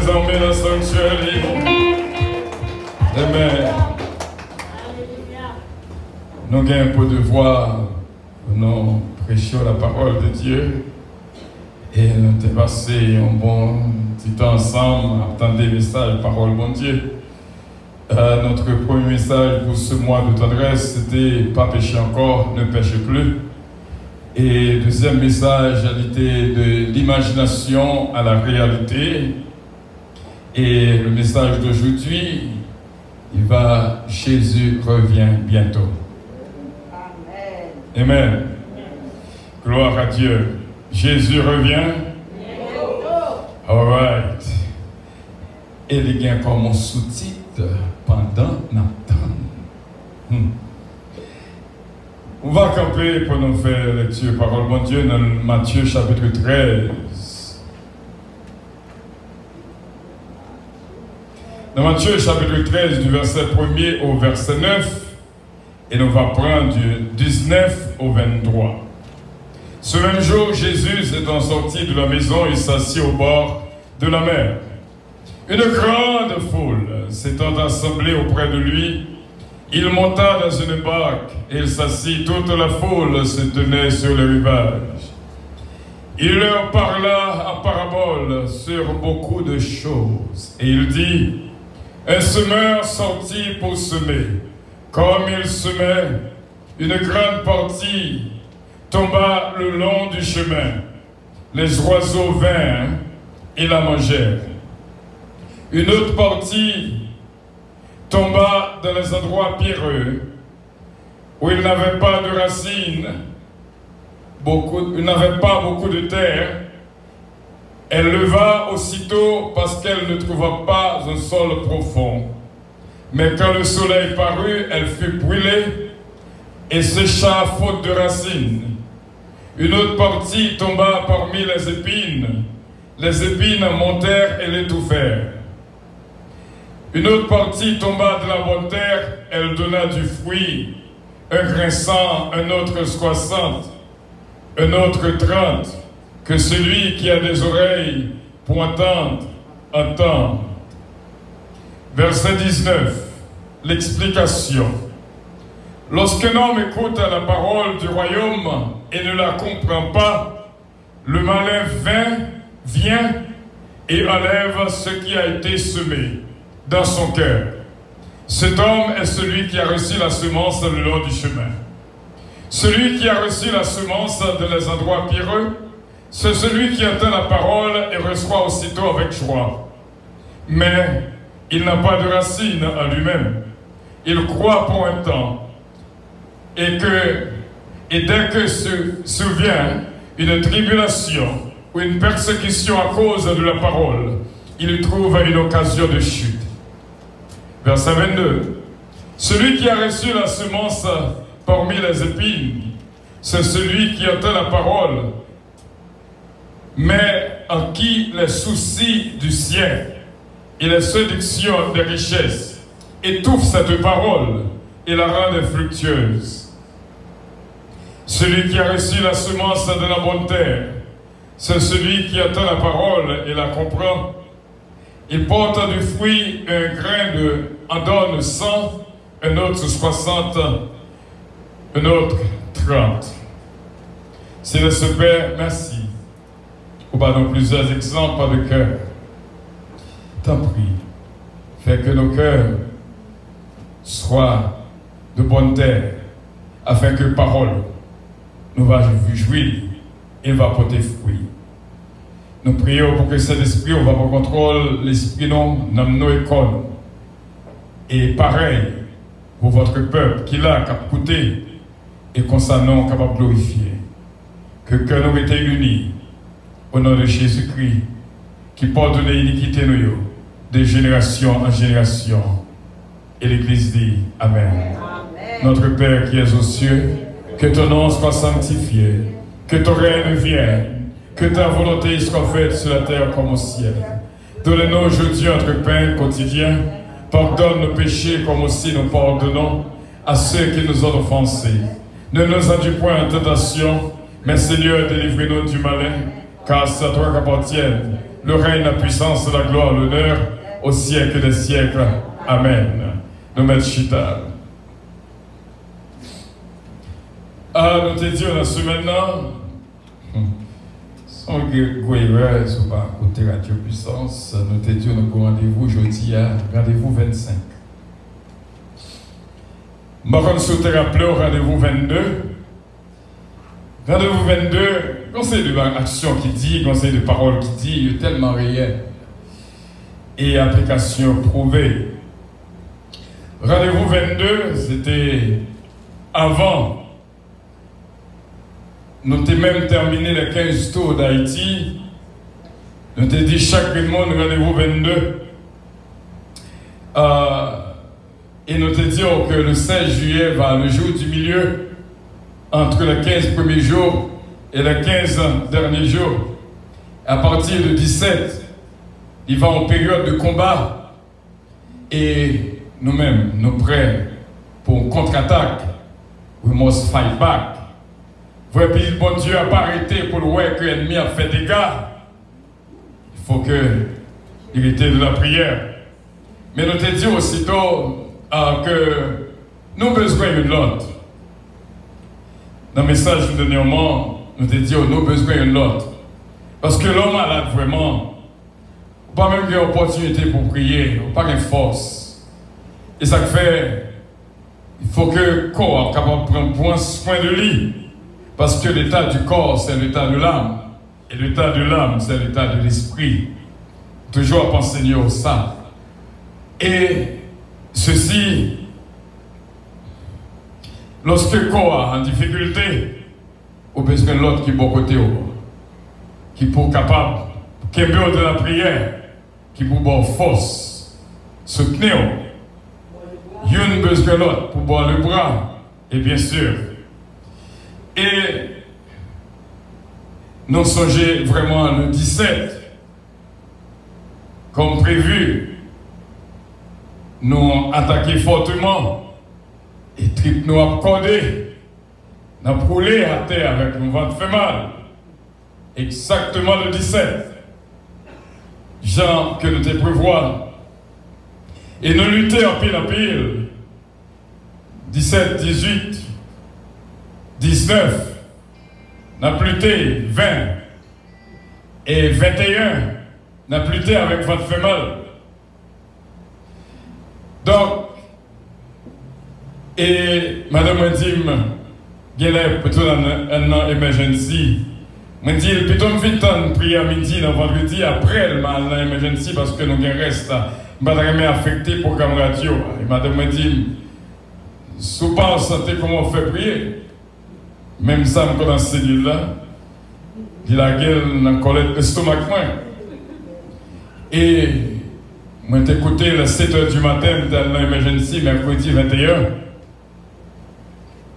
désormais dans le sanctuaire. Amen. Nous avons pour devoir, nous prêchons la parole de Dieu. Et nous avons passé un bon petit temps ensemble, attendez le message, parole mon Dieu. Notre premier message pour ce mois de tendresse, c'était « Pas pécher encore, ne péchez plus ». Et le deuxième message était de l'imagination à la réalité. Et le message d'aujourd'hui, il va « Jésus revient bientôt ». Amen. Amen. Gloire à Dieu. Jésus revient. All right. Et il y a comme un sous-titre pendant Nathan. On va camper pour nous faire lecture parole mon Dieu dans Matthieu chapitre 13. Dans Matthieu chapitre 13 du verset 1er au verset 9 et nous va prendre du 19 au 23. Ce même jour, Jésus étant sorti de la maison, il s'assit au bord de la mer. Une grande foule s'étant assemblée auprès de lui, il monta dans une barque et il s'assit. Toute la foule se tenait sur le rivage. Il leur parla en parabole sur beaucoup de choses. Et il dit, un semeur sortit pour semer. Comme il semait, une grande partie tomba le long du chemin. Les oiseaux vinrent et la mangèrent. Une autre partie tomba dans les endroits pierreux où il n'avait pas de racines, il n'avait pas beaucoup de terre. Elle leva aussitôt parce qu'elle ne trouva pas un sol profond. Mais quand le soleil parut, elle fut brûlée et sécha faute de racines. Une autre partie tomba parmi les épines. Les épines montèrent et l'étouffèrent. Une autre partie tomba de la bonne terre, elle donna du fruit, un grain 100, un autre 60, un autre 30, que celui qui a des oreilles pour entendre, entende. Verset 19, l'explication. Lorsqu'un homme écoute la parole du royaume et ne la comprend pas, le malin vient et enlève ce qui a été semé dans son cœur. Cet homme est celui qui a reçu la semence le long du chemin. Celui qui a reçu la semence dans les endroits pierreux, c'est celui qui entend la parole et reçoit aussitôt avec joie. Mais il n'a pas de racine en lui-même. Il croit pour un temps. Et dès que se survient une tribulation ou une persécution à cause de la parole, il trouve une occasion de chute. Verset 22. Celui qui a reçu la semence parmi les épines, c'est celui qui entend la parole, mais en qui les soucis du ciel et les séductions des richesses étouffent cette parole et la rendent infructueuse. Celui qui a reçu la semence de la bonne terre, c'est celui qui entend la parole et la comprend. Il porte du fruit, un grain en donne 100, un autre 60, un autre 30. Seigneur ce Père, merci. Nous avons plusieurs exemples de cœur. T'en prie, fais que nos cœurs soient de bonne terre, afin que parole nous va jouir et va porter fruit. Nous prions pour que cet esprit, on va prendre contrôle l'esprit non dans nos écoles. Et pareil pour votre peuple qui l'a écouté et qu'on s'en nom capable de glorifier. Que nous été unis au nom de Jésus-Christ qui pardonne l'iniquité nous de génération en génération. Et l'Église dit Amen. Amen. Notre Père qui es aux cieux, que ton nom soit sanctifié, que ton règne vienne. Que ta volonté soit faite sur la terre comme au ciel. Donne-nous aujourd'hui notre pain quotidien. Pardonne nos péchés comme aussi nous pardonnons à ceux qui nous ont offensés. Ne nous induis point en tentation, mais Seigneur, délivre-nous du malin, car c'est à toi qu'appartiennent le règne, la puissance, la gloire, l'honneur, au siècle des siècles. Amen. Nous mettons chita. Ah, nous te disons dans ce maintenant, sans guerre, sur pas côté Radio Puissance, nous te disons nous rendez-vous aujourd'hui à rendez-vous 25. Je vais te rappeler au rendez-vous 22. Rendez-vous 22, conseil de action qui dit, conseil de parole qui dit, il est tellement réel. Et application prouvée. Rendez-vous 22, c'était avant. Nous avons même terminé les 15 tours d'Haïti. Nous avons dit chaque monde rendez-vous 22. Et nous avons dit que le 16 juillet va le jour du milieu, entre les 15 premiers jours et les 15 derniers jours. À partir de 17, il va en période de combat. Et nous-mêmes, nous prêts pour une contre-attaque. We must fight back. Vrai, puis le bon Dieu n'a pas arrêté pour le voir que l'ennemi a fait des dégâts. Il faut qu'il était de la prière. Mais nous te dit aussitôt que nous avons besoin de l'autre. Dans le message de dernièrement, nous te dit nous avons besoin de l'autre. Parce que l'homme malade vraiment, pas même une opportunité pour prier, pas une force. Et ça fait, il faut que le corps soit capable de prendre soin de lui. Parce que l'état du corps, c'est l'état de l'âme. Et l'état de l'âme, c'est l'état de l'esprit. Toujours à penser au ça. Et ceci, lorsque le corps est en difficulté, on a besoin de l'autre qui est bon côté, qui est capable, qui est de la prière, qui est pour force, soutenir. Il y a besoin de l'autre pour boire le bras, et bien sûr. Et nous songeons vraiment le 17, comme prévu, nous attaquons fortement, et trip nous accordé, nous avons roulé à terre avec nos ventre fait mal. Exactement le 17, Jean que nous te prévoit. Et nous luttons en pile, 17, 18, 19, n'a lutté 20 et 21, n'a lutté avec votre fait mal. Donc, et madame m'a dit, il y a plutôt un an emergency. Je dis, plutôt me fait tant prier à midi, dans vendredi, après le mal emergency, parce que nous avons reste là. Je ne vais pas affecter le programme radio. Et madame m'a dit, si vous pas en santé, comment on fait prier? Même ça, je dans cette cellule-là, il a la gueule dans la colette de l'estomac. Et moi, j'ai écouté le 7 h du matin dans l'emergency, mercredi 21.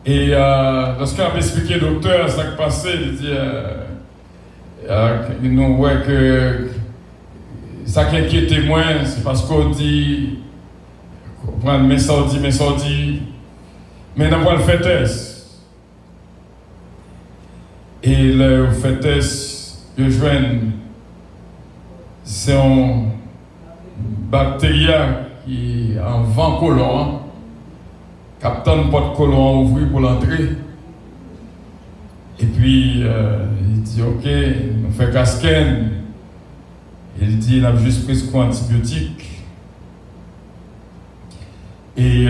Et lorsqu'on a expliqué au docteur ce qui s'est passé, il dit nous voit que ça qui inquiète moins, c'est parce qu'on dit, on prend mes sorties, mais on va le faire test. Et le fait test, je joins, c'est un bactérie qui est en vent collant. Captain porte colon ouvert pour l'entrée. Et puis, il dit, OK, on fait casquenne. Il dit, il a juste pris ce antibiotique. Et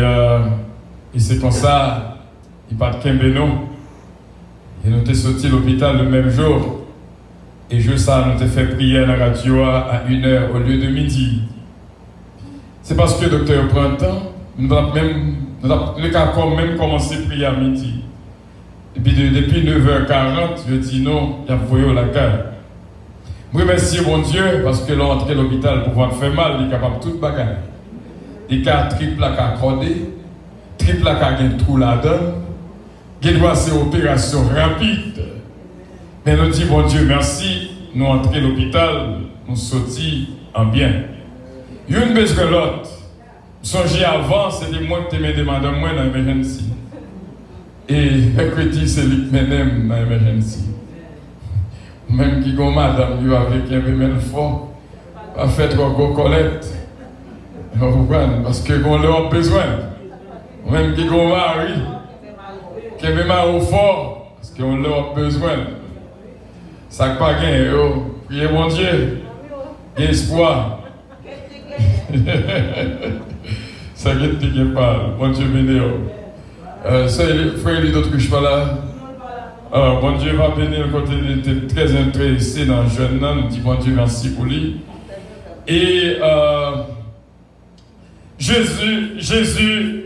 c'est comme ça, il part de Kembeno. Et nous sommes sortis de l'hôpital le même jour. Et je sais, nous avons fait prier à la radio à 1 h au lieu de midi. C'est parce que le docteur prend le temps. Nous avons même commencé à prier à midi. Et puis depuis 9 h 40, je dis non, il y a voyé la carte. Je remercie mon Dieu parce que l'entrée à l'hôpital pour pouvoir faire mal, il est capable de tout bagarre. Il y a triple à accordé, triple à un trou là-dedans. Il doit faire une opération rapide. Mais nous disons, bon Dieu, merci, nous entrons à l'hôpital, nous sortons en bien. Il y a une baisse de l'autre. Songez avant, c'était moi qui t'aimais demander moi dans l'emergency. Et mercredi, c'est lui qui m'aime dans l'emergency. Même qui gon madame, lui avec un bébé fort. en fait, on collecte. Vous comprenez? Parce qu'on leur a besoin. Même qui ont mari, qui est même au fort, parce qu'on leur a besoin. Ça n'a pas gagné, priez mon Dieu, espoir. Ça ne dit pas, bon Dieu béni. C'est frère d'autres que je parle là. Alors, bon Dieu va bénir quand il était très intéressé dans le jeune homme. Dit bon Dieu merci pour lui. Et Jésus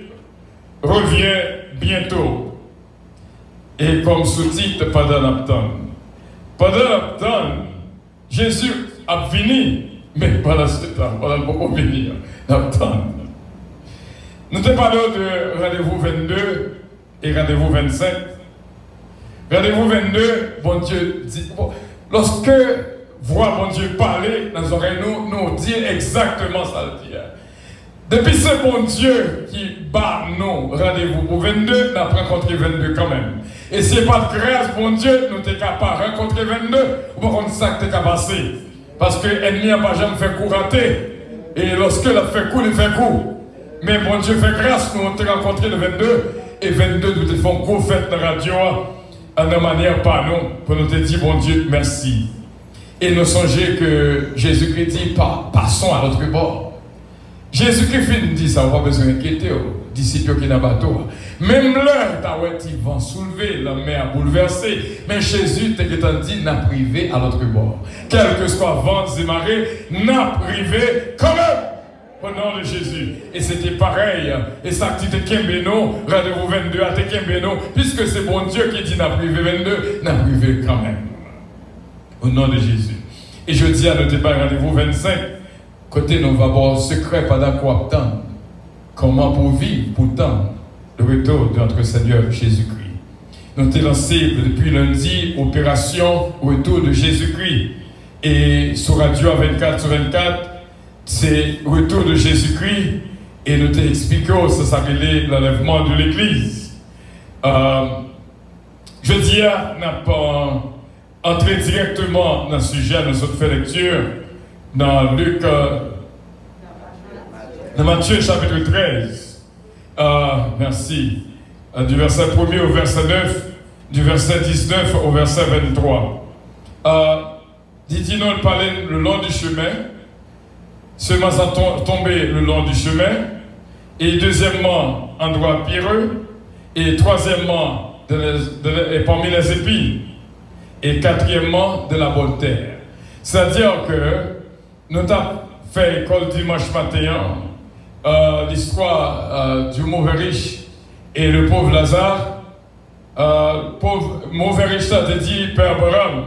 revient bientôt. Et comme sous-titre, pendant l'abton. Pendant l'abton, Jésus a fini, mais pendant ce temps, pendant le moment venir, l'abton. Nous te parlons de rendez-vous 22 et rendez-vous 25. Rendez-vous 22, bon Dieu dit, lorsque voir bon Dieu parler dans nos oreilles, nous dit exactement ça. Depuis ce bon Dieu qui bat nous, rendez-vous pour 22, nous avons rencontré 22 quand même. Et si pas de grâce, bon Dieu, nous sommes capables de rencontrer 22, ou pas ça que tu es capable de passer. Parce que l'ennemi n'a pas jamais fait coup rater. Et lorsque il a fait coup, il fait coup. Mais bon Dieu fait grâce, nous avons rencontré le 22, et 22, nous te font gros fête dans la radio, en une manière par nous, pour nous te dire, bon Dieu, merci. Et nous songez que Jésus-Christ dit, passons à l'autre bord. Jésus-Christ dit ça, on n'a pas besoin d'inquiéter, disciples qui n'ont pas bateau. Même l'heure, ils vont soulever, la mer a bouleversé. Mais Jésus t'a dit, n'a privé à l'autre bord. Quel que soit vent et marée, n'a privé quand même. Au nom de Jésus. Et c'était pareil. Et ça qui te Kembeno, rendez-vous 22 à te Kembeno, puisque c'est bon Dieu qui dit n'a privé 22, n'a privé quand même. Au nom de Jésus. Et je dis à notre pas rendez-vous 25, côté nous va voir secret pendant quoi attendre. Comment pour vivre pourtant le retour de notre Seigneur Jésus-Christ. Nous avons lancé depuis lundi opération retour de Jésus-Christ. Et sur Radio 24/24, c'est retour de Jésus-Christ et nous t'expliquons, ça s'appelait l'enlèvement de l'Église. Je dis, n'a pas entré directement dans le sujet, nous avons fait lecture dans Luc, dans Matthieu chapitre 13. Merci. Du verset 1er au verset 9, du verset 19 au verset 23. Dit-il, nous parlait le long du chemin. Seulement ça tombé le long du chemin, et deuxièmement, endroit pierreux, et troisièmement, parmi les épines, et quatrièmement, de la bonne terre. C'est-à-dire que nous avons fait école dimanche matin, l'histoire du mauvais riche et le pauvre Lazare. Pauvre mauvais riche, ça te dit, Père Abraham.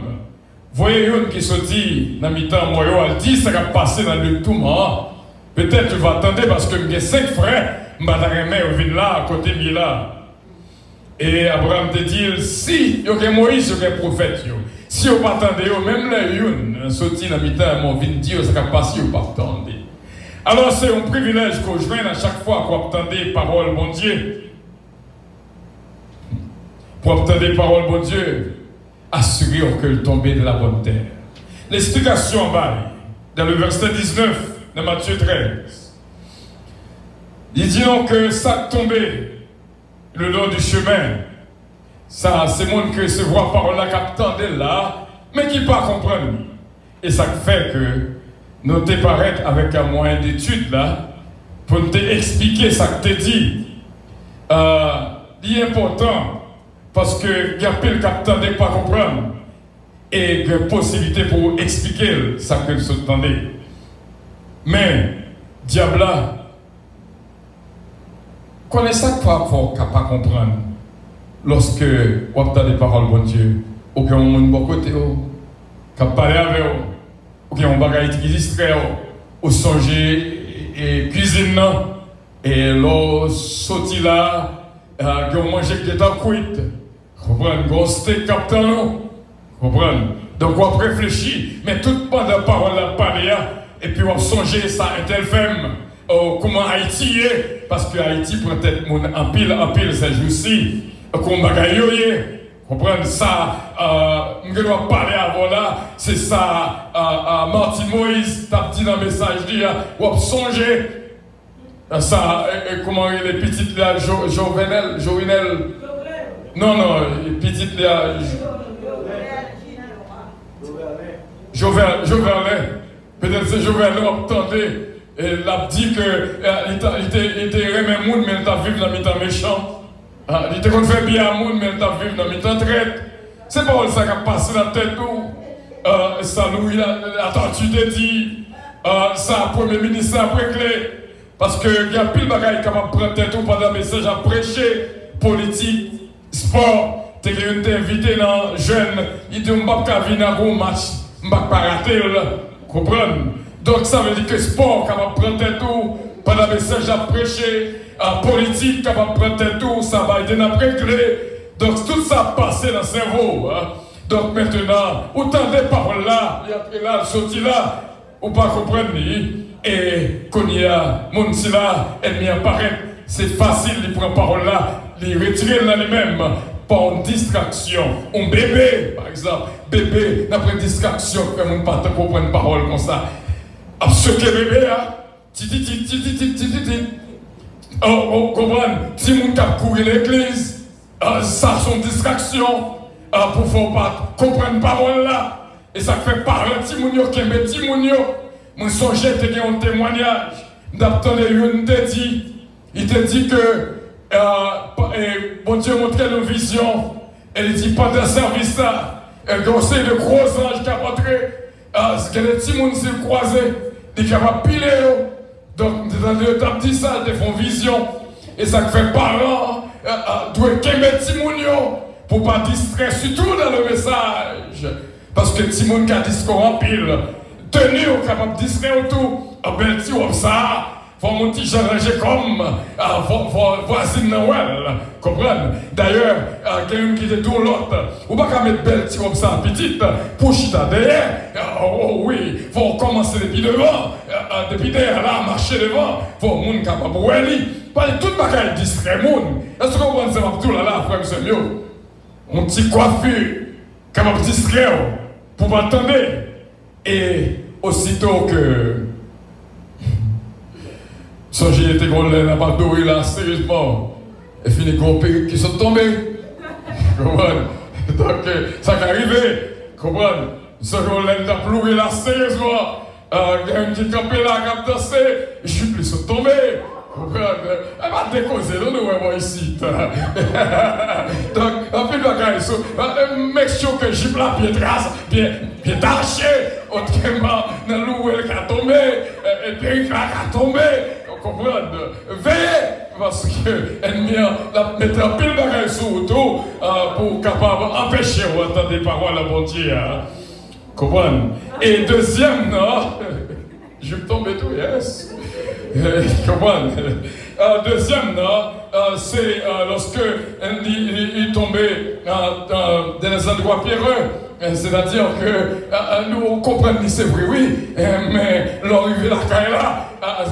Voyez une qui se dit, dans mi-temps, moi, elle dit, ça va passer dans le tout moment. Peut-être tu vas attendre parce que j'ai 5 frères, je vais là, à côté de là. Et Abraham te dit, si il y a Moïse, il y a prophète, si vous attendez, même les une, sorti dans mi-temps, mon vin dire, ça va passer, vous pas attendre. Alors c'est un privilège qu'on joigne à chaque fois qu'on attend des paroles, bon Dieu. Pour attendre des paroles, bon Dieu. Assurer que le tombé de la bonne terre. L'explication en bas, dans le verset 19 de Matthieu 13. Il dit donc que ça tombé le long du chemin. Ça, c'est monde que se voit par la qu'attendait là, mais qui pas comprendre. Et ça fait que nous te paraître avec un moyen d'étude là, pour nous expliquer ça que tu dit. Il est important. Parce que il y a plein de capteurs ne pas comprendre et de possibilité pour expliquer ça que vous entendez. Mais, diable là, connaît ça quoi pour ne pas comprendre lorsque vous entendez des paroles, bon Dieu, ou que on bon côté, qui parle avec vous, ou que on bagaille qui distrait, ou songer et cuisine, et l'eau sorti là, que on mange qui est en cuite. Comprenez, gros steak capteur, non? Comprenez? Donc on réfléchir, mais toute bande de paroles à parler, et puis on songer ça, un tel femme, comment Haïti est, parce que Haïti peut être en pile, ces jours-ci, qu'on bagaille, Comprenez ça, je dois parler avant là, c'est ça, Martin Moïse t'a dit dans le message, dit, ou a songé, ça, comment les petites là, Jovenel, non, les petites là, Joverlet, peut-être c'est Joverlet, on entendait, et il a dit que il était aimé monde, mais il t'a vu dans le temps méchant. Il était qu'on fait bien à monde, mais il t'a vu dans le temps traite. C'est pas ça qui a passé dans la tête nous. Ça nous, attends, tu t'es dit, ça, Premier ministre, après clé. Parce qu'il y a pile de bagaille capable de prendre tête ou pendant le message à prêcher, politique, sport. Tu es invité dans jeune, il dit, on ne va pas venir à un match, on ne va pas rater, comprendre. Donc ça veut dire que sport capable de prendre tête ou pendant le message à prêcher, politique capable de prendre tête ou ça va aider à régler. Donc tout ça passe dans le cerveau. Hein. Donc maintenant, autant des paroles là, il y a là, sorti là, ou pas comprendre ni. Et quand il y a mon si là, ennemi apparaît, c'est facile de prendre parole là, de retirer là lui-même par une distraction. Un bébé, par exemple, bébé n'a pas de distraction, comme on ne peut pas comprendre parole comme ça. Absolument bébé, hein? Oh, comprendre, si mon cap courir l'église, ça c'est une distraction pour ne pas comprendre parole là. Et ça fait parler Timounio qui est Timounio. Mon songe te un témoignage. D'attendre une te dit, il te dit que bon Dieu montrait une vision. Elle dit pendant le service là, elle conseille de gros anges qui a montré ce que les Timoun s'est croisé, des qui a pilé. Donc, tu as dit ça, ils font vision. Et ça fait parents, doivent aimer Timounio pour ne pas distraire, surtout dans le message. Parce que Timoun qui a dit ce qu'on rempile, tenu au capable de distraire tout, ben tu vois ça, faut mon petit changer comme voisine Noël, comprendre. D'ailleurs, quelqu'un qui était tout l'autre, ou pas qu'à mettre belle comme ça, petite, pour chita derrière, oh oui, faut commencer depuis devant, depuis derrière là, marcher devant, faut moun capable de voir lui, pas toute bagaille distrait moun. Est-ce que vous comprenez ça, tout là, frère, c'est mieux. Mon petit coiffure, capable de distraire, pour m'entendre. Et aussitôt que Songe était qu'on l'a pas doré là, sérieusement, et fini qu'on perruque qui sont tombés. Comprenez? Donc, ça qui est arrivé, comprenez? Songe qu'on l'a pleuré là, sérieusement, il y a un petit campé là qui a dansé, je suis plus sont tombés. Elle va décauser, non, nous, moi, ici. Donc, en plus, make sure que j'ai là, bien taché, autrement, dans l'ouel qui a tombé, et puis qui a tombé, vous comprenez? Veillez, parce que l'ennemi a mis un pile de bagaille sur autour pour capable empêcher d'entendre des paroles à bon Dieu. Comprenez? Et deuxième, non, je vais tomber tout, yes. Comment? Deuxième, c'est lorsque il tombait dans des endroits pierreux. C'est-à-dire que nous comprenons que c'est vrai, oui, mais l'arrivée de la caille là,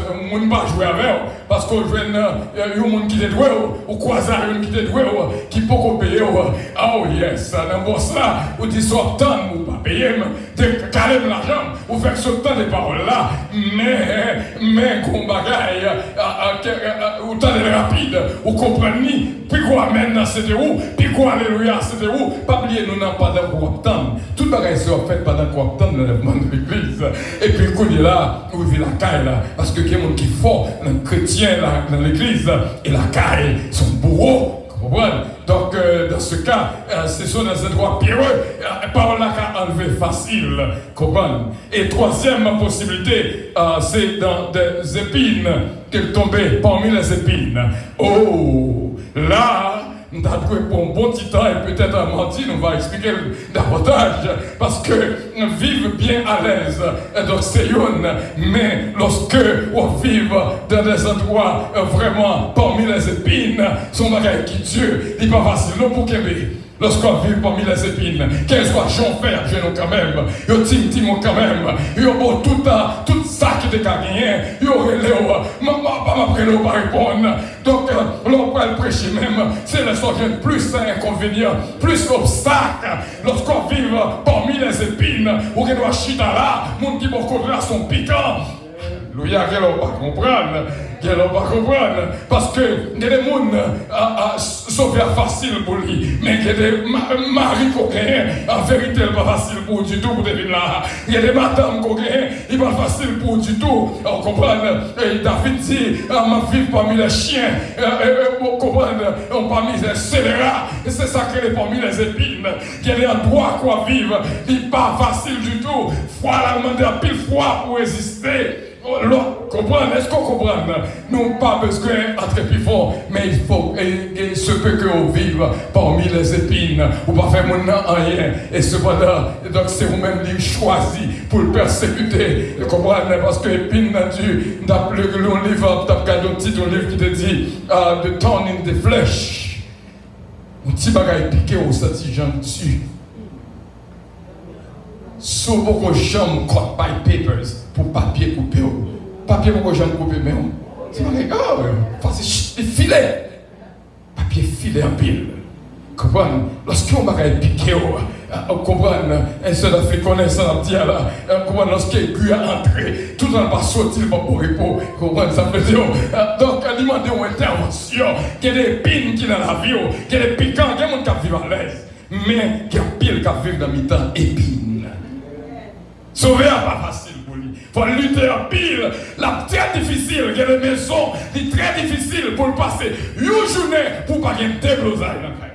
on ne peut pas jouer avec, parce qu'on joue un monde qui est doué, ou croise un monde qui est doué, qui peut payer. Oh yes, dans bon ça, ou dit soit tant, ou pas payer, de caler l'argent, ou faire ce temps des paroles là, mais qu'on bagaille, ou temps est rapide, ou comprenez, puis qu'on amène dans c'était où, puis qu'on alléluia c'était où, pas oublier, nous n'avons pas d'avoir temps. Tout le bagage sera fait pendant qu'on attend le lèvement de l'église. Et puis, quand il est là, où il vit la caille là, parce que il y a des gens qui font un chrétien là, dans l'église, et la caille, son bourreau. Donc, dans ce cas, ce sont des endroits pierreux, par là qu'à enlever facile. Et troisième possibilité, c'est dans des épines qu'elle tombait parmi les épines. Oh, là, nous avons pour un bon petit temps et peut-être à Martine, on va expliquer davantage parce que vivre bien à l'aise dans ces zones, mais lorsque on vit dans des endroits vraiment parmi les épines, son bagage qui Dieu, il n'est pas facile non pour qu'aimer. Lorsqu'on vit parmi les épines, qu'elle soit chauffeur, je nous quand même, yo tim quand même, yo bon tout ça qui te gagné, yo relève, maman pas m'après pas répondre. Donc, l'on peut le prêcher même, c'est le sujet plus inconvénient, plus obstacle. Lorsqu'on vit parmi les épines, ou qu'on doit chiter là, mon qui là sont piquants. Il y a quelqu'un qui ne pas comprendre. Qui ne pas comprendre. Parce que il y a des gens sauver facile pour lui. Mais il y a des maris qui en vérité, il n'est pas facile pour du tout pour devenir là. Il y a des madames qui il n'est pas facile pour du tout. On comprend. David dit, ma vie parmi les chiens. On comprend. Parmi les scélérats. Et c'est ça qui est parmi les épines. Il y a des endroits quoi vivre. Il n'est pas facile du tout. Foi la demande un pile foi pour résister. Comprendre, est-ce qu'on comprend? Nous n'avons pas besoin d'entrer plus fort, mais il faut, et ce peut qu'on vive parmi les épines, ou pas faire mon rien, et cependant, donc c'est vous-même qui choisi pour le persécuter, comprenez? Parce que épine n'a dû, dans le livre, tu as regardé un petit livre qui te dit, The Thorn in the Flesh, un petit bagage piqué au sentiment dessus. Sous beaucoup de gens cut by papers pour papier coupé. Papier beaucoup de gens coupé, mais c'est pas c'est filet. Papier filet en pile. Comprenez? Lorsqu'on va piquer, comprenez? Un seul a fait connaissance, comprenez? Lorsqu'il est entré, tout le monde va sortir pour repos. Comprenez? Ça veut dire, donc, demander une intervention. Il y a des pines qui dans la vie, il y a des piquants, il y a des gens qui vivent à l'aise. Mais il y a pile qui vivent dans le temps épines. Sauver n'est pas facile pour lui. Il faut lutter en pile. La très difficile, il y a des maisons, c'est très difficile pour le passer. Une journée pour ne pas gagner des blosailles dans le cas.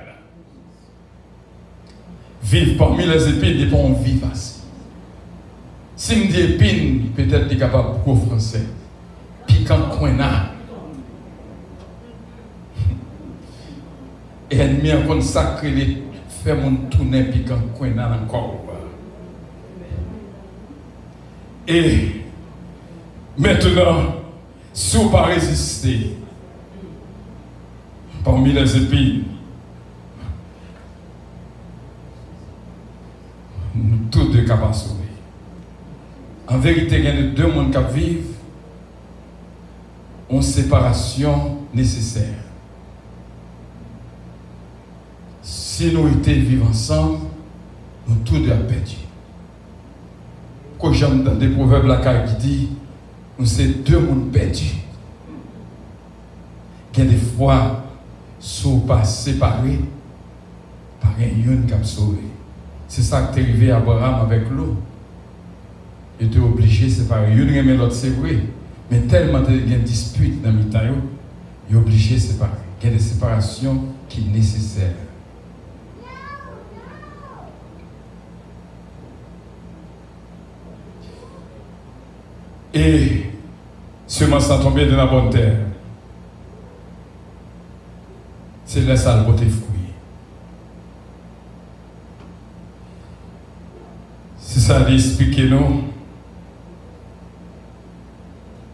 Vivre parmi les épines, il n'est pas une vie facile. Si je dis épine, peut-être qu'il est capable de parler français. Piquant coin là. Et ennemi encore sacré, fait mon tourner piquant coin là encore. Et maintenant, si on ne pas résister parmi les épines, nous tous deux capables de sauver. En vérité, il y a deux mondes qui vivent en séparation nécessaire. Si nous étions vivre ensemble, nous tous deux avons perdu. Quand j'aime dans des proverbes qui dit, nous sommes deux mondes perdus. Il y a des fois, si on pas séparés, par un yon qui a sauvé. C'est ça qui est arrivé à Abraham avec l'eau. Il était obligé de séparer. Yon aimait l'autre, c'est vrai. Mais tellement il y a une dispute dans le temps, il est obligé de séparer. Il y a des séparations qui sont nécessaires. Et semence sans tomber dans la bonne terre, c'est là ça le beauté fruit. C'est ça d'expliquer nous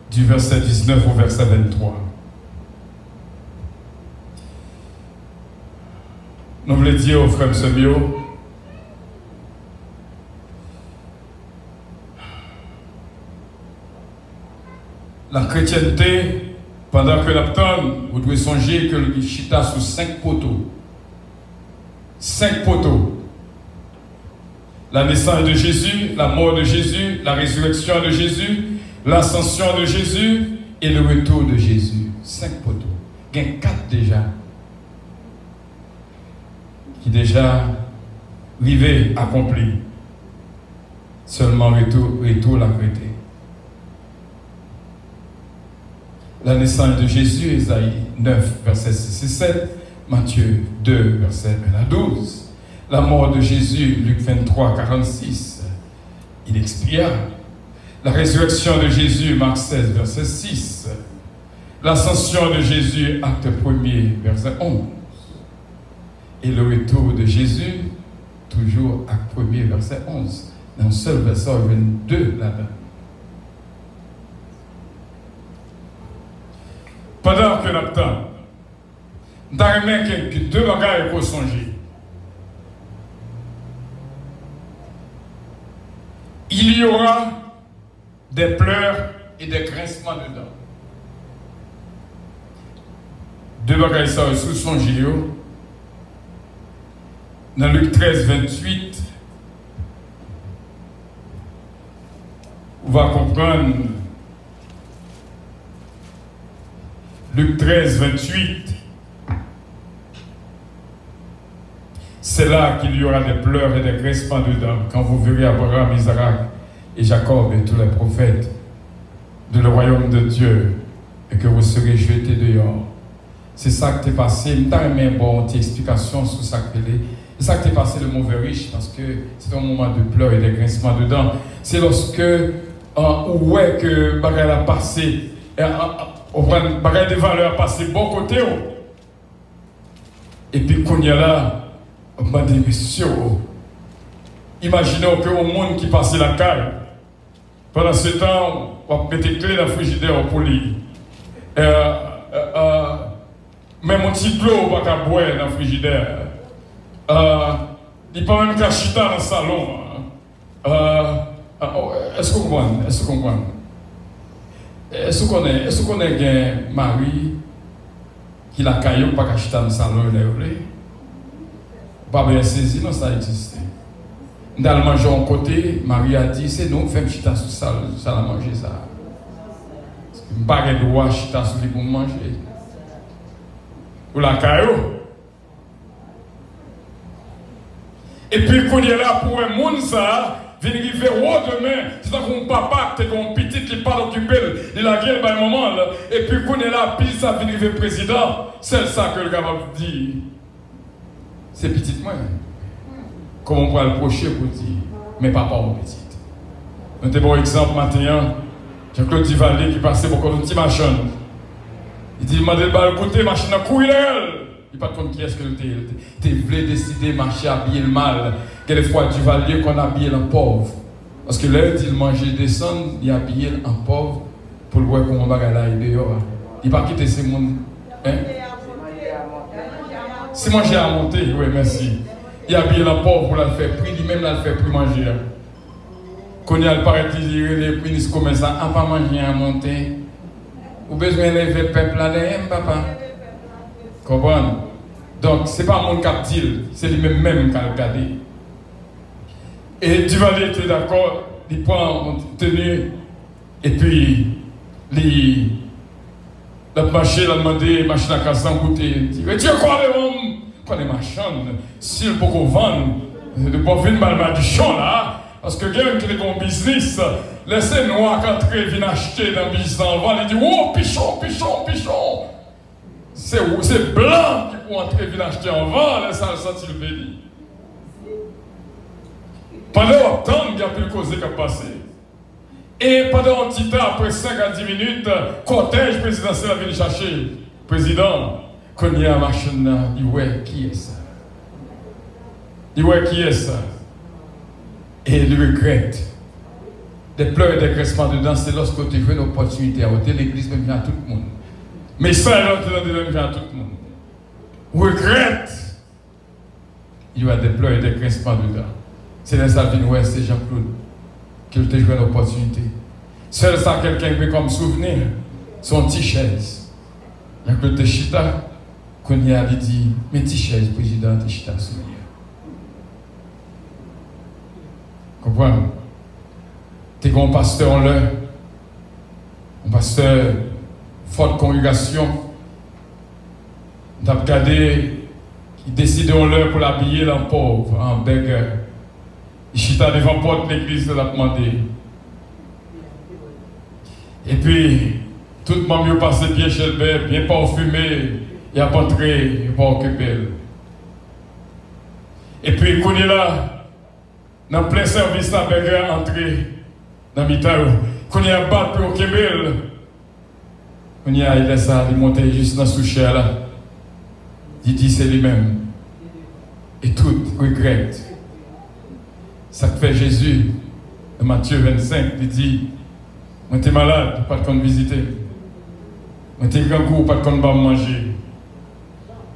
du verset 19 au verset 23. Nous voulons dire aux frères Semio, la chrétienté, pendant que l'abton, vous devez songer que le chita sous 5 poteaux. 5 poteaux. La naissance de Jésus, la mort de Jésus, la résurrection de Jésus, l'ascension de Jésus et le retour de Jésus. 5 poteaux. Il y a 4 déjà. Qui déjà arrivé, accompli. Seulement retour la vérité. La naissance de Jésus, Isaïe 9, verset 6 et 7, Matthieu 2, verset 1 à 12. La mort de Jésus, Luc 23, 46, il expia. La résurrection de Jésus, Marc 16, verset 6. L'ascension de Jésus, acte 1er, verset 11. Et le retour de Jésus, toujours acte 1er, verset 11. Dans un seul verset, il y a 2 là-dedans. Pendant que nous attendons, nous avons que 2 bagages pour songer. Il y aura des pleurs et des grincements dedans. deux bagailles ça sous son géo. Dans Luc 13, 28, on va comprendre. Luc 13, 28. C'est là qu'il y aura des pleurs et des grincements dedans quand vous verrez Abraham, Isaac et Jacob et tous les prophètes de le royaume de Dieu et que vous serez jetés dehors. C'est ça qui t'est passé. Je n'ai pas bon explication sur ça que c'est ça qui t'est passé le mauvais riche parce que c'est un moment de pleurs et de grincements dedans. C'est lorsque ouais que Bagay a passé, Bagay des valeurs a passé bon côté. Et puis qu'on y a là, on m'a dit, messieurs, imaginez qu'au monde qui passait la caille, pendant ce temps, on va mettre les clés dans le frigidaire pour lui. Même un petit clou, on va boire dans le frigidaire. Il n'y a pas même qu'à chita dans le salon. Est-ce qu'on comprend? Est-ce qu'on comprend? Est-ce qu'on est un mari qui l'a caillou pas qu'à chita dans le salon? Pas bien saisi, non, ça existe. Dans le manger en côté, Marie a dit, c'est nous, fais chita sur ça, ça la manger ça. Je n'ai pas de droit chita sur lui pour manger. Ou la caillou. Et puis, quand il est là pour un monde, ça, vient arriver haut demain, c'est un papa, c'est un petit qui pas occupé, il a gueule par un moment, là. Et puis, quand il est là, puis ça vient arriver président, c'est ça que le gars va dire. C'est petit moi. Comment on peut le procher pour dire, mais papa ou petit. Un bon exemple maintenant, Jean-Claude Duvalier qui passait pour une petite machine. Il dit, il m'a dit, le côté machine à couille, il n'y a pas de compte qui est-ce que tu voulais décider de marcher habiller le mal. Quelquefois, Duvalier qu'on habille un pauvre. Parce que là, il mangeait descendre, il habille un pauvre pour le voir comment on va aller dehors. Il n'a pas quitté ces mondes. Hein? Si manger à monter, oui, merci. Il habille un pauvre pour le faire prix, lui-même le fait plus manger. Quand il y a le paraît les ministres comme ça, on pas manger à monter. Vous avez besoin d'élever le peuple là-dedans, papa. Comprenez? Donc, ce n'est pas mon cap dit, c'est lui-même qui a regardé. Et Duvalier était d'accord, il prend une tenue, et puis, il a marché, il a demandé, machine à casser en goûter. Il dit, mais Dieu, quoi les hommes? Quoi les machines? S'il faut qu'on vende, de pas venir mal du champ là, parce que quelqu'un qui est en business, laissez noir qu'entrer, viennent acheter dans le business en vente, il dit, oh, pichon, pichon, pichon. C'est blanc qui peut entrer, viennent acheter en vente, laissez le sentir le béni. Pendant un temps, il y a plus de causes qui ont passé. Et pendant un petit temps, après 5 à 10 minutes, cortège présidentiel vient chercher. Président, quand il y a une machine, il dit, ouais, qui est ça? Il dit, ouais, qui est ça? Et il regrette. Des pleurs et des graissements dedans, c'est lorsque tu veux une opportunité à voter, l'église même vient à tout le monde. Mais ça, il vient à tout le monde. Regrette. Il y a des pleurs et des graissements dedans. C'est dans sa vie, ouais, c'est Jean-Claude qu'il te joue une opportunité. Seul ça, quelqu'un qui comme souvenir, son petit chaise. Jean-Claude Techita, qu'on y a dit, mais petit chaise, président Techita, souvenir. Comprenez? T'es un pasteur en l'heure, un pasteur forte congrégation, t'as regardé, qui décide en l'heure pour l'habiller en pauvre, en beggar. Il chita devant la porte de l'église, il a demandé. Et puis, tout le monde est passé bien chez le père, bien parfumé, il a pas entré, il a pas occupé. Et puis, quand il est là, dans plein service, la beggar est entré dans le mitard. Quand il a battu au Québec, quand il laisse ça, il monte juste dans sous chair là. Il dit c'est lui-même. Et tout regrette. Ça fait Jésus, dans Matthieu 25, il dit, moi t'es malade, pas de compte visiter. Moi t'es grand goût, pas de compte manger.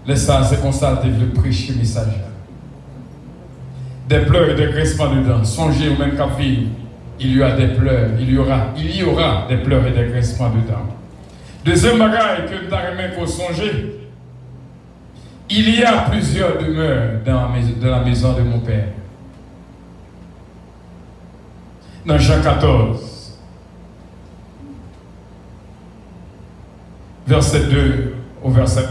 Laisse ça, c'est comme ça, tu veux prêcher le message. Des pleurs et des graissements dedans. Songez au même capille, il y a des pleurs, il y aura des pleurs et des graissements dedans. Deuxième bagaille que nous avons qu'on songer, Il y a plusieurs demeures dans la maison de mon Père. Dans Jean 14, verset 2 au verset 11.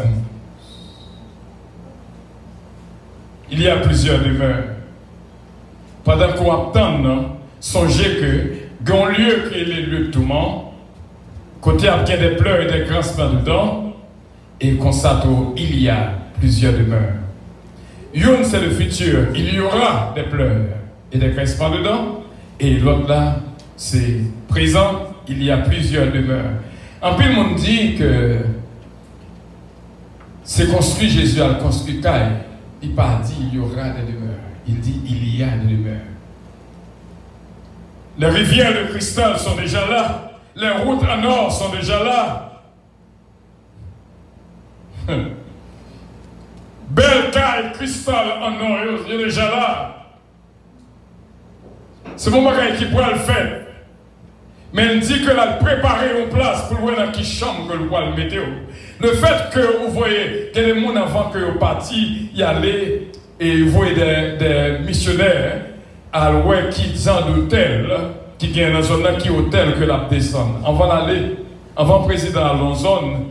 Il y a plusieurs demeures. Pendant qu'on attend, songez que, dans le lieu qui est le lieu de tourment, côté à bien des pleurs et des grincements dedans, et constate il y a plusieurs demeures. Une, c'est le futur. Il y aura des pleurs et des grincements dedans. Et l'autre là, c'est présent. Il y a plusieurs demeures. En plus, le monde dit que c'est construit, Jésus a construit Caille. Il n'a pas dit il y aura des demeures. Il dit il y a des demeures. Les rivières de cristal sont déjà là. Les routes en or sont déjà là. Belle caille cristal en or est déjà là. C'est mon bagage qui pourra le faire. Mais il dit que l'a préparé en place pour voir dans qui chambre que le roi le météo. Le fait que vous voyez que les gens avant que vous partiez y aller et vous voyez des missionnaires à l'ouest qui sont d'hôtel, qui gagnent dans zone qui hôtel que la descend. Avant d'aller, avant le président à la zone,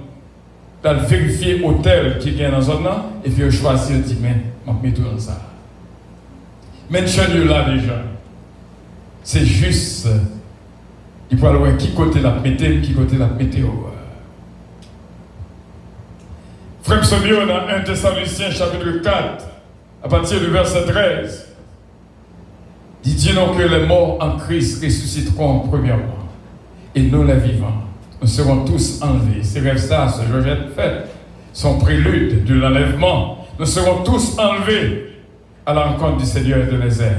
d'aller vérifier hôtel qui gagne dans zone et puis choisir dit mais je vais mettre dans ça. Mais je là déjà. C'est juste, il faut aller qui côté la météo, qui côté la météo. Frère Sommion, dans 1 Thessaloniciens chapitre 4, à partir du verset 13, dit Dieu donc que les morts en Christ ressusciteront premièrement, et nous les vivants, nous serons tous enlevés. Ces rêves-là, ce Georgette fait, son prélude de l'enlèvement. Nous serons tous enlevés à la rencontre du Seigneur de les airs.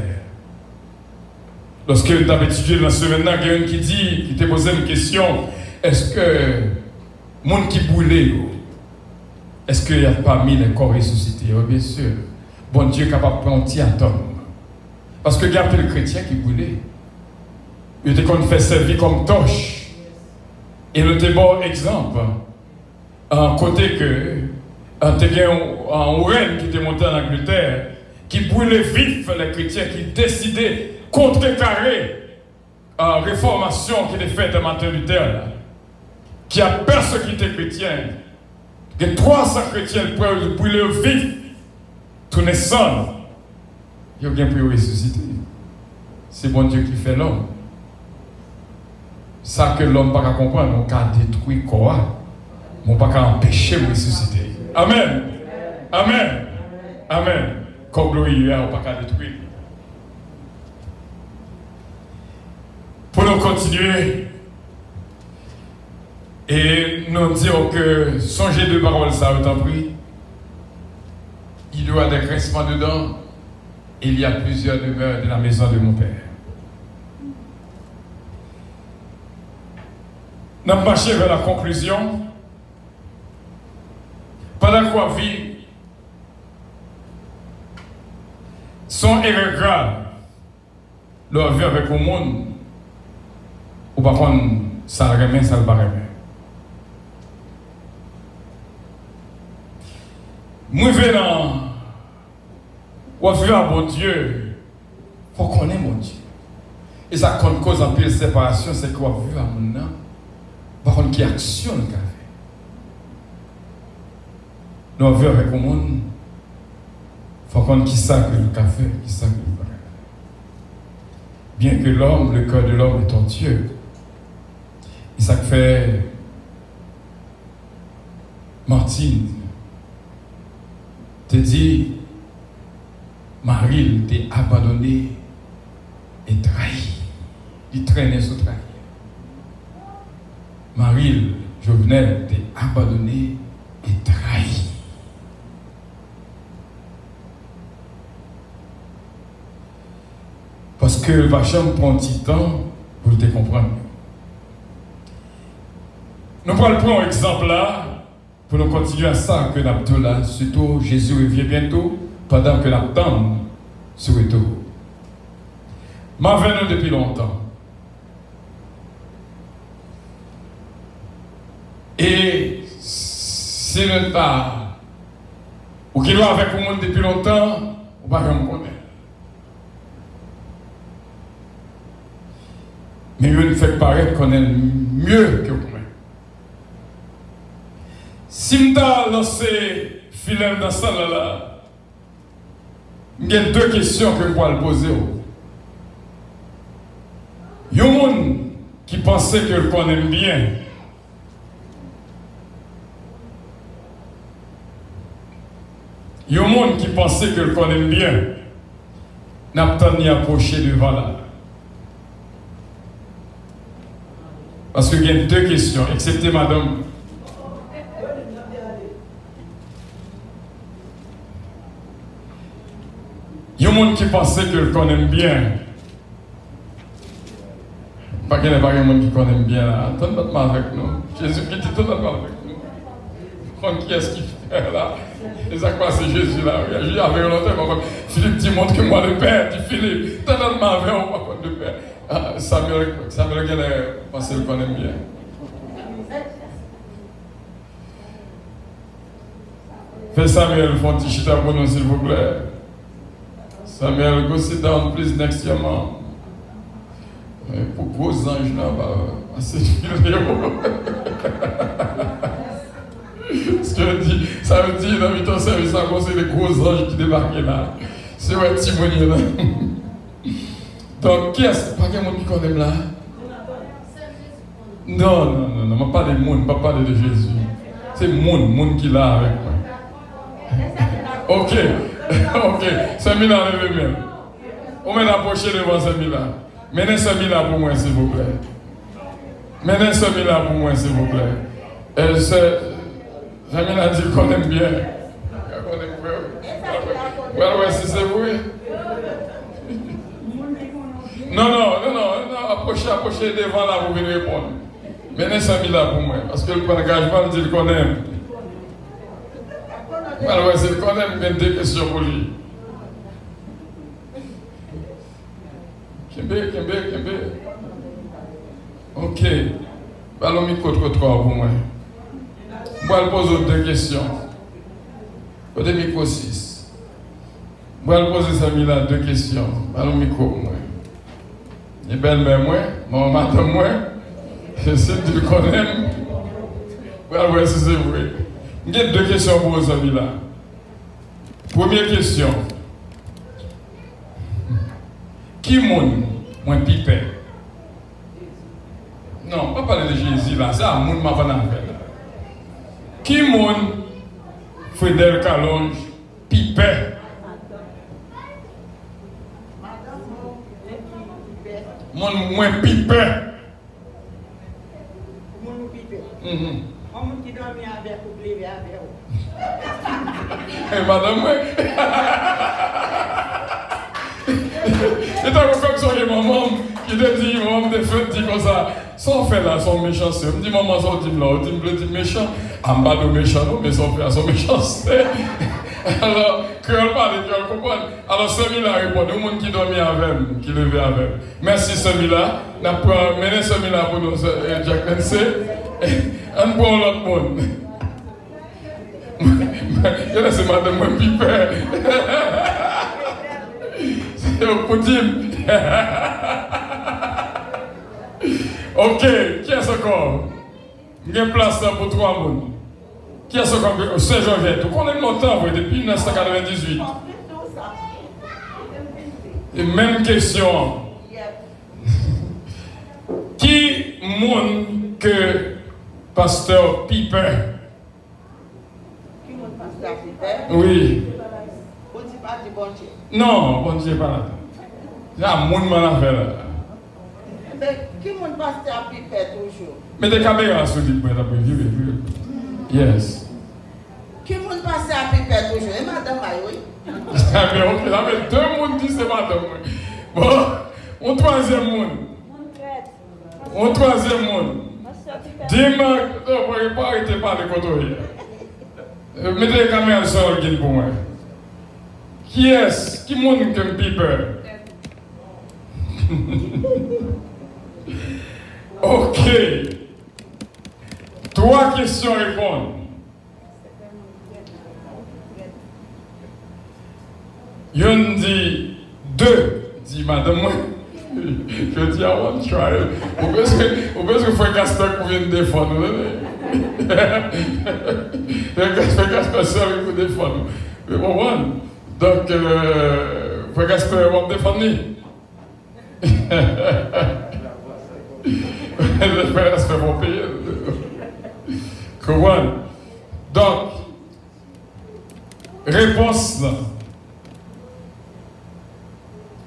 Lorsque tu as étudié dans ce maintenant, il y a un qui t'a posé une question, est-ce que le monde qui boulait, est-ce qu'il n'y a pas mis les corps ressuscités? Oh, bien sûr. Bon Dieu est capable de prendre un petit atome. Parce que il y a le chrétien qui boulait. Il était qu'on fait servir comme torche. Et le bon exemple, en côté que, un reine qui était monté en Angleterre, qui brûlait vif les chrétiens, qui décidait contrecarrer la réformation qui était faite à Martin Luther, qui a persécuté les chrétiens, que 300 chrétiens brûlés vifs, tout naissant, ils ont bien pu ressusciter. C'est bon Dieu qui fait l'homme. Ça que l'homme ne peut pas comprendre, on peut détruire quoi, on ne peut pas empêcher de ressusciter. Amen. Amen. Amen. Comme gloire, on ne peut pas détruire. Pour nous continuer, et nous dire que songez de paroles, ça autant pris. Il y aura des grincements dedans. Il y a plusieurs demeures de la maison de mon Père. Nous avons marché vers la conclusion. Pendant qu'on vit, son erreur grave, leur vie avec le monde, ou par contre, ça le remet, ça le barre. Moi, venant, ou à mon Dieu, il faut qu'on ait mon Dieu. Et ça cause en pile séparation, c'est qu'on vu à mon nom, par contre, qui actionne le café. Nous avons vu avec le monde, il faut qu'on qui ça que le café, qui ça que le barre. Bien que l'homme, le cœur de l'homme est en Dieu. Et ça fait Martine te dit Marie t'est abandonné et trahi. Il traînait sous trahi. Marie Jovenel t'est abandonné et trahi. Parce que le Vacham prend un petit temps pour te comprendre. Nous prenons le premier exemple là, pour nous continuer à ça que nous là, surtout Jésus revient bientôt, pendant que nous attendons ce retour. M'a venu depuis longtemps. Et c'est le temps Ou qui est avec le monde depuis longtemps, ou pas me connaître. Mais il ne fait paraître qu'on est mieux que vous. Si je lancé Philem dans ça là, il y a deux questions que je vais poser. Il y a des gens qui pensaient que le connaît bien. Il y a des gens qui pensaient que le connaît bien. N'a pas ni approché devant là. Parce qu'il y a deux questions, excepté madame. Il y a des gens qui pensaient que le connaît bien. Pas qu'il y a des gens qui connaissent bien là. Attends avec nous. Jésus-Christ dit tout avec nous. Qui est-ce qui fait là? Et ça quoi c'est Jésus là? Jésus avait longtemps. Philippe, tu montres que moi le Père. Dis Philippe, t'as dans ma vie, on va pas de Père. Samuel, pensait le connaît bien. Fais Samuel, font petit chita pour nous s'il vous plaît. Samuel, go sit down, please, next year, mom. Pour gros anges là, c'est ce que dit, ça veut dire, dans ton service, c'est les gros anges qui débarquent là. C'est un timonier là. Donc, qui est-ce pas quelqu'un qui connaît là? Non, je ne parle pas de monde, je parle de Jésus. C'est le monde qui est là avec moi. Ok, celui-là, levez-moi. On m'a approché devant celui-là. Menez celui-là pour moi, s'il vous plaît. Menez celui-là pour moi, s'il vous plaît. Celui-là dit qu'on aime bien. Ouais, si c'est vous. Non, approchez devant là pour venir répondre. Menez celui-là pour moi. Parce que le engagement dit qu'on aime. Alors, c'est qu'on aime bien des questions pour lui. Kembe. Ok. Allons micro pour moi. Je vais poser deux questions. Côté micro 6. Je vais poser celui-là deux questions. Allons micro pour moi. Et belle-mère moi, madame moi. Je sais que tu le connais. Ouais, si c'est vrai. J'ai deux questions pour vous, celui-là. Première question. Qui moun moins pipé? Non, pas parler de Jésus là, c'est un moun m'a pas fait. Qui moun Fidel Calonge pipé? Moun moins pipé. Moun pipé. Moun qui dormi avec ou lever avec ou. Eh madame moi. Et tant que comme ça, il y a maman qui te dit, maman de fête dit comme ça, son fait là, son méchanceté. On me dit, maman, son dit là, on dit méchant. En bas de méchant, mais son fait à son méchanceté. Alors, créole parle, créole comprend. Alors, celui-là répond, au monde qui dormit avec, qui levait avec. Merci celui-là. Nous avons mené celui-là pour nous, Jack Nancy. On prend l'autre monde. Je laisse madame moi piper. C'est au Poutine. Ok, qui est-ce encore? Il y a place pour 3 personnes. Qui est-ce encore? C'est Georgette. On connaît longtemps, depuis 1998. Et même question. Qui monde que pasteur Piper? Qui monde pasteur Piper? Oui. Non, bon Dieu, pas là. Il y a un monde qui m'a fait là. Mais qui monde pasteur Piper toujours? Mais des caméras sur le point d'après, yes. Qui monde pasteur Piper toujours? Et madame Mayoui? Mais ok, là, mais 2 monde disent c'est madame. Bon, on troisième monde. On troisième monde. Dis-moi, vous ne pouvez pas arrêter par les côtés. Mettez les caméras sur le guide pour moi. Qui est-ce? Qui monte comme Piper? Ok. 3 questions à répondre. Yon dit 2, dit madame moi. Je dis, I want to try. Ou est-ce que Frère Gaspard pour venir défendre? Frère Gaspard seul pour défendre. Mais bon, donc, Frère Gaspard va me défendre. Frère Gaspard va payer. Comment? Donc, réponse là.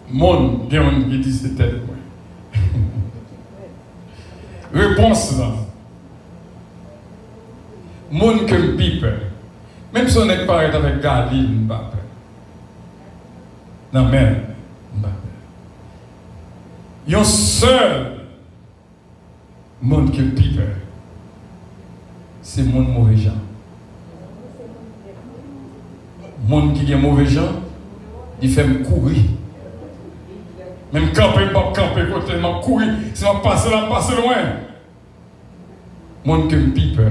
Monde, bien on qui dit c'était moi. Réponse là. Monde que me pipe. Même si on n'est pas avec Galil, Mbappé. Non, même. Mbappé. Il y a un seul monde que pipe. C'est mon mauvais gens. Monde qui est mauvais gens, il fait me courir. Même camper, pas camper, côté, m'a courir. Si on passe là, passe loin. Monde qui me pipe,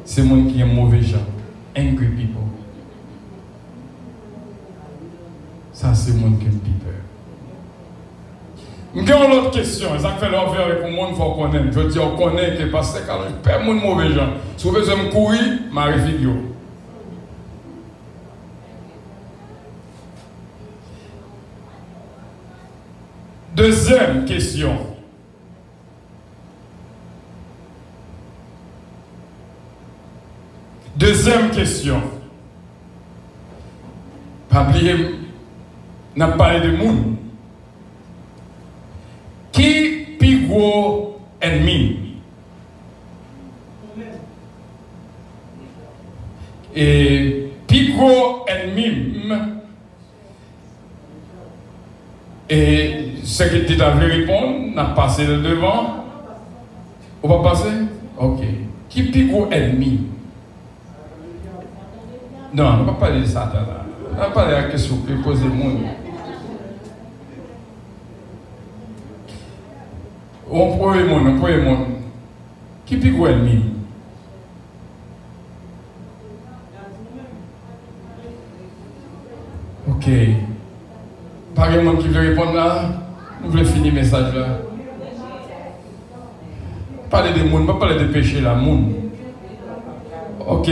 c'est monde qui est mauvais gens. Angry people. Ça, c'est monde qui me pipe. Je vais une autre question. Ça fait l'envers avec le monde, il faut connaître. Je dis, on connaît que parce que quand je perds mon mauvais gens, si vous besoin de courir, je m'arrive. Deuxième question. Deuxième question. Pas oublier, n'a parlé de monde. Qui plus gros ennemi? Et plus gros ennemi. Et ce que tu avais répondu, n'a passé le devant. On va passer? Ok. Qui plus gros ennemi? Non, on ne va pas parler de ça. On va parler de la question que poser le monde. On peut le monde. Qui plus gros ennemi? Ok. Par exemple, qui veut répondre là, nous voulons finir le message là. Parler des monde, pas parler de péché là, monde. Ok.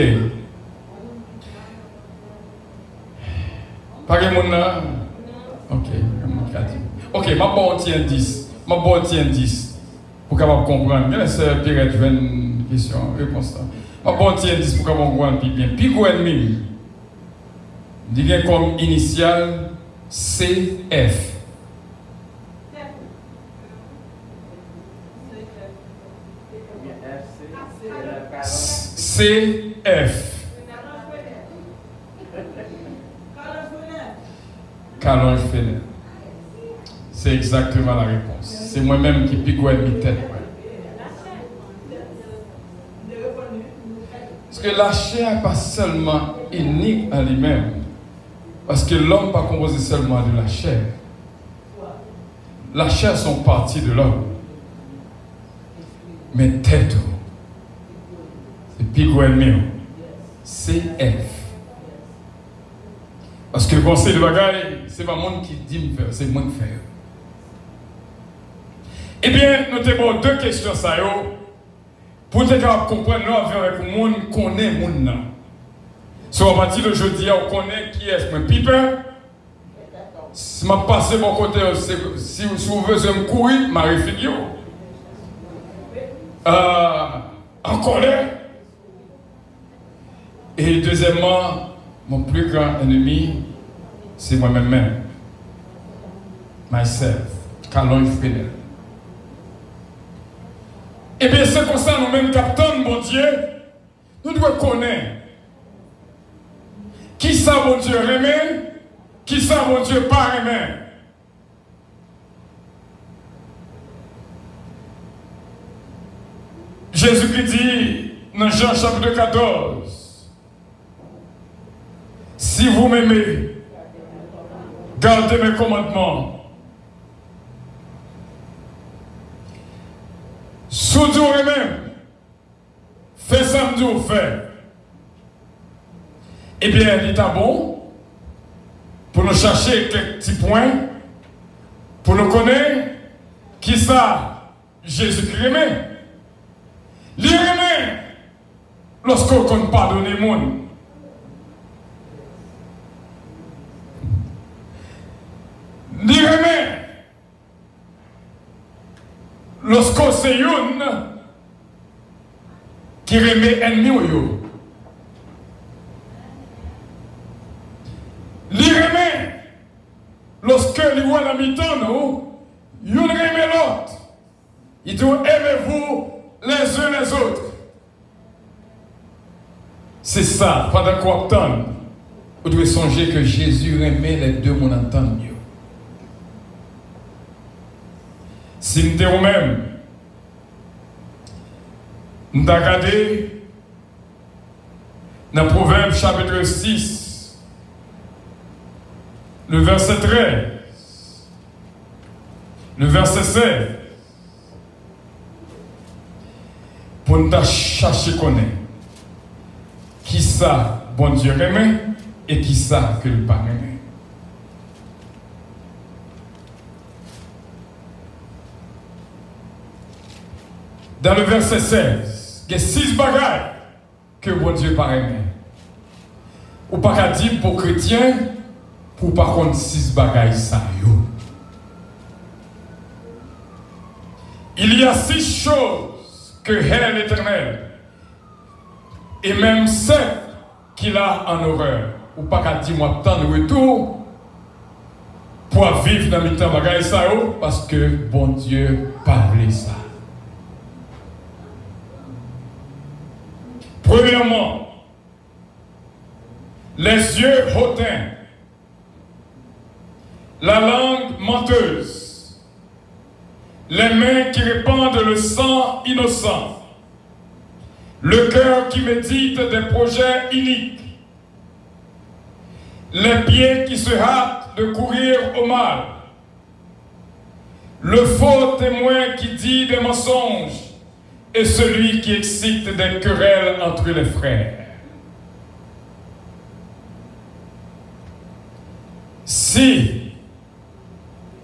Par exemple là. Ok. Ok, ma bonne tient 10. Ma bonne tient 10. Pour capable comprendre. Bien, c'est Pierrette, je vais une question, réponse là. Ma bonne tient 10 pour capable comprendre bien. Puis quoi ennemi? Dit bien comme initial. CF. CF. Calonge Fenêtre. C'est exactement la réponse. C'est moi-même qui pique mes têtes. Parce que la chair n'est pas seulement unique en lui-même. Parce que l'homme n'est pas composé seulement de la chair. La chair sont partie de l'homme. Mais tête, c'est pigo ennemi. CF. Parce que le conseil de bagaille, ce n'est pas moi qui dit me faire, c'est moi qui faire. Eh bien, nous avons deux questions ça pour te comprendre avec le monde qu'on est monde. Si on partir de jeudi, on connaît qui est mon piper. Si je passe mon côté, si vous voulez me courir, je m'arrive en colère. Et deuxièmement, mon plus grand ennemi, c'est moi-même. Myself. Calonge Fenêtre. Eh bien, c'est comme ça, nous-mêmes, captons, mon Dieu, nous devons connaître qui ça, mon Dieu, remet, qui ça, mon Dieu, pas remet. Jésus-Christ dit dans Jean chapitre 14, si vous m'aimez, gardez mes commandements. Soudou même, fais ça, me fait. Eh bien, il est bon pour nous chercher quelques petits points, pour nous connaître qui ça Jésus-Christ aimait. Il aimait lorsqu'on pardonne le monde. Il aimait lorsqu'on c'est une qui remet ennemi au yo. Il remet lorsque il voit la mi-temps, nous, il remet l'autre. Il dit aimez-vous les uns les autres. C'est ça, pendant qu'on attend, vous devez songer que Jésus remet les deux mon entendre. Si nous sommes même, nous avons regardé dans Proverbe chapitre 6, le verset 13, le verset 16, pour nous chercher connaître qui ça, bon Dieu remet, et qui ça que le pas remet. Dans le verset 16, il y a 6 bagailles que bon Dieu pas aimé. Ou pas qu'à dire pour chrétiens, pour par contre 6 bagailles ça yo. Il y a 6 choses que hait l'Éternel, et même 7 qu'il a en horreur. Ou pas qu'à dire moi tant de retour pour vivre dans le temps bagailles ça yo, parce que bon Dieu parle ça. Premièrement, les yeux hautains, la langue menteuse, les mains qui répandent le sang innocent, le cœur qui médite des projets iniques, les pieds qui se hâtent de courir au mal, le faux témoin qui dit des mensonges, et celui qui excite des querelles entre les frères. Si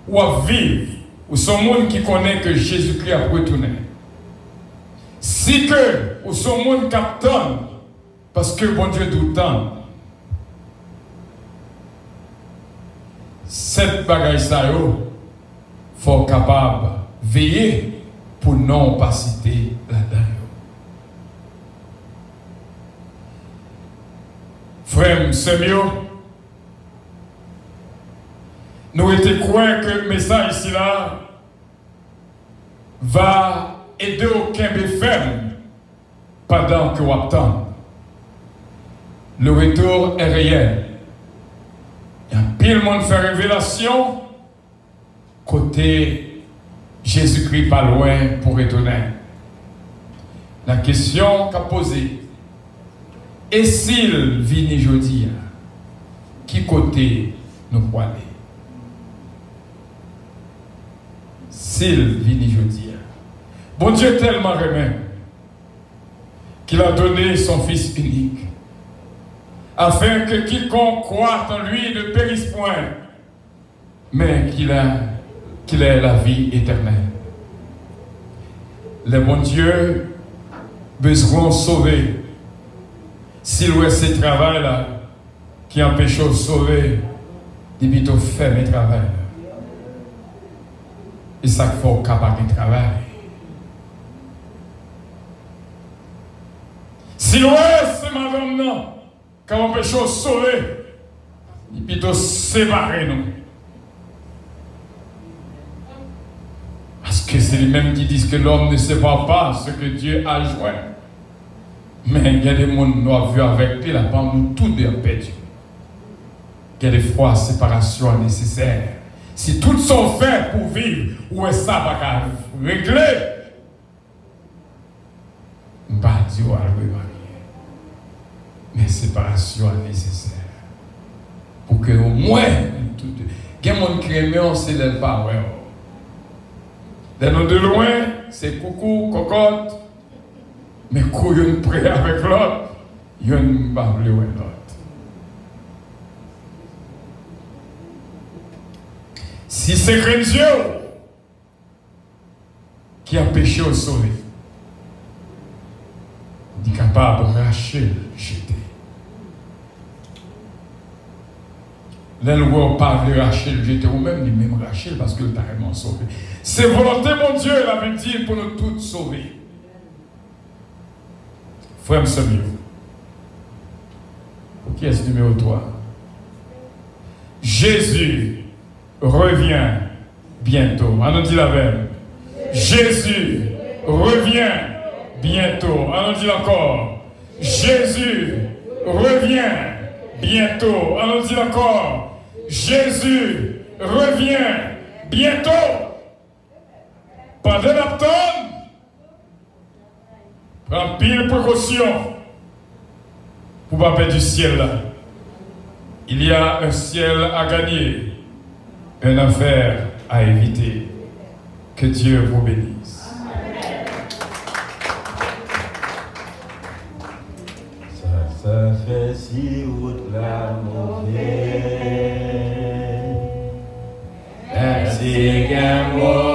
ou vivre, ou son monde qui connaît que Jésus-Christ a retourné, si que ou son monde captonne, parce que bon Dieu doutant, cette bagaille ça yo, faut capable veiller pour non pas citer là-dedans. Frère, c'est mieux. Nous étions croyants que le message ici là va aider aucun ferme pendant que vous attendez. Le retour est réel. Il y a pile monde fait révélation côté Jésus-Christ pas loin pour retourner. La question qu'a posée, et s'il vient aujourd'hui, qui côté nous pouvons aller? S'il vient aujourd'hui, bon Dieu tellement remet qu'il a donné son Fils unique, afin que quiconque croit en lui ne périsse point, mais qu'il ait la vie éternelle. Les bons dieux besoin sauver. S'il y a ce travail-là qui empêche de sauver, il plutôt faire le travail. Et ça qu'il faut capable de travail. Si l'on est madame non, quand on empêche de sauver, il plutôt séparer nous. Parce que c'est les mêmes qui disent que l'homme ne sépare pas ce que Dieu a joint. Mais il y a des gens qui ont vu avec lui, là, nous tous deux perdus. Il y a des fois séparation nécessaire. Si tout sont faits pour vivre, où est ça pas régler? Je ne vais pas dire à mais séparation nécessaire. Pour que au moins, il y a des gens qui aiment, on ne s'élève pas. De loin, c'est coucou, cocotte. Mais quand il y a une près avec l'autre, il y a une barre l'autre. Si c'est que Dieu qui a péché au sauvé, il est capable de racheter, jeter. Là, le roi pas veut racheter, jeter, ou même, il même racheter parce que tu as vraiment sauvé. C'est volonté, mon Dieu, il avait dit pour nous tous sauver. Frère Samuel, qui est-ce numéro 3? Jésus revient bientôt. On nous dit la même. Jésus revient bientôt. On nous dit encore. Jésus revient bientôt. On nous dit encore. Jésus revient bientôt. Pendant l'automne, prends pile précaution pour ne pas perdre du ciel là. Il y a un ciel à gagner, une affaire à éviter. Que Dieu vous bénisse. Ça fait si route la mauvaise. Merci qu'un mot.